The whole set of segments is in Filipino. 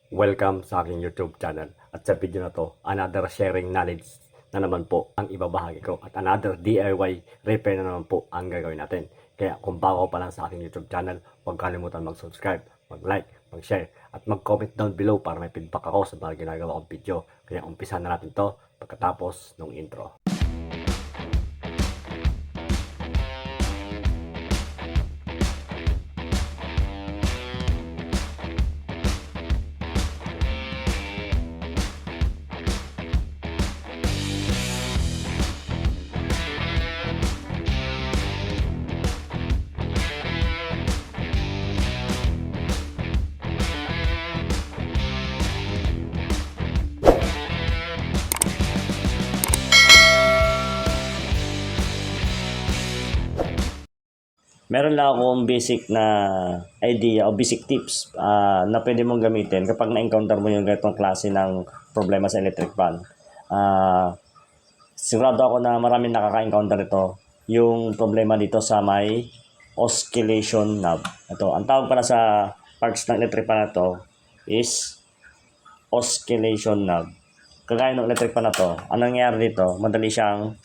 Welcome sa aking YouTube channel. At sa video na to, another sharing knowledge na naman po ang ibabahagi ko. At another DIY repair na naman po ang gagawin natin. Kaya kung bago pa lang sa aking YouTube channel, huwag kalimutan mag-subscribe, mag-like, mag-share, at mag-comment down below para may feedback ako sa mga ginagawa kong video. Kaya umpisa na natin to pagkatapos ng intro. Meron lang akong basic na idea o basic tips na pwede mong gamitin kapag na-encounter mo yung ganitong klase ng problema sa electric fan. Sigurado ako na maraming nakaka-encounter ito. Yung problema dito sa may oscillation knob. Ito, ang tawag pala sa parts ng electric fan na to is oscillation knob. Kagaya ng electric fan na to, anong nangyayari dito, madali siyang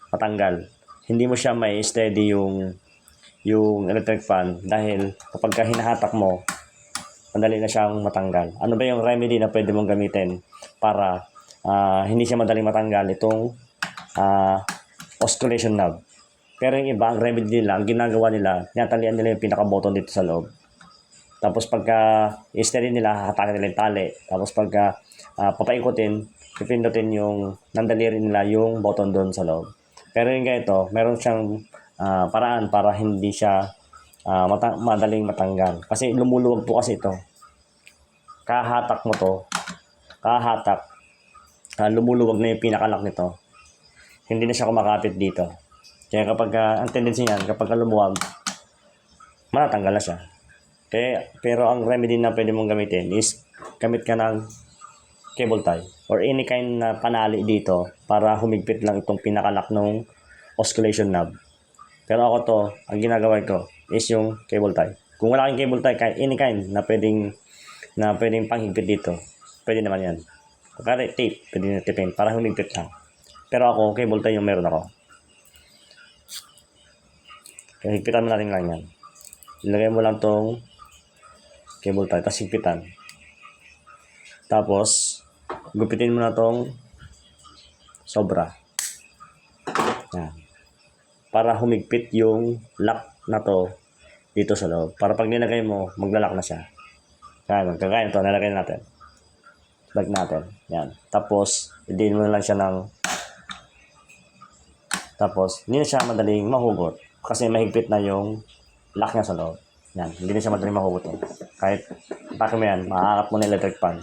matanggal. Hindi mo siya may steady yung electric fan dahil kapag hinahatak mo, madali na siyang matanggal. Ano ba yung remedy na pwede mong gamitin para hindi siya madaling matanggal itong oscillation knob? Pero yung iba, ang remedy nila, ang ginagawa nila, tinatalian nila yung pinaka-button dito sa loob. Tapos pagka i-steady nila, hatakin nila yung tali. Tapos pagka papaikutin, pipindutin yung nandaliri nila yung button doon sa loob. Pero yung ganito, meron siyang paraan para hindi siya madaling matanggal. Kasi lumuluwag po kasi ito. Kahatak mo to, lumuluwag na yung pinakalock nito. Hindi na siya kumakapit dito. Kaya kapag, ang tendency niyan, kapag lumuwag, matatanggal na siya. Pero ang remedy na pwede mong gamitin is gamit ka ng cable tie or any kind na panali dito para humigpit lang itong pinakalock ng oscillation knob. Pero ako to, ang ginagawa ko is yung cable tie. Kung wala kang cable tie, any kind na pwedeng panghigpit dito, pwede naman yan. Kaya tape, pwede na tipin para humigpit lang. Pero ako, cable tie yung meron ako. Kaya higpitan mo natin lang yan. Ilagay mo lang tong cable tie, tapos higpitan. Tapos, gupitin mo na tong sobra. Yan. Para humigpit yung lock na to dito sa loob. Para pag nilagay mo, maglalak na siya. Kagaya ito, nilagay natin. Lock natin. Yan. Tapos, idiin mo na lang siya ng tapos, hindi na siya madaling mahugot. Kasi mahigpit na yung lock niya sa loob. Yan. Hindi na siya madaling mahugot. Kahit pake mo yan, maaakap mo na electric fan.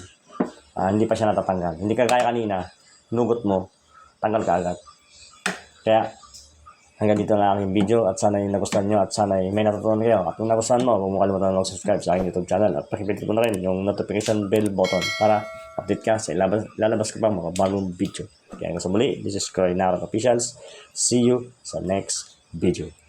Hindi pa siya natatanggal. Hindi kagaya kanina, nugot mo, tanggal ka agad. Kaya, hanggang dito na aking video at sana nagustuhan nyo at sana may natutunan kayo. At kung nagustuhan mo, huwag mo kalimutan mag-subscribe sa aking YouTube channel at pakipindot mo na rin yung notification bell button para update ka sa lalabas ko pang mga bagong video. Kaya hanggang sa muli, this is Croy Narok Officials. See you sa next video.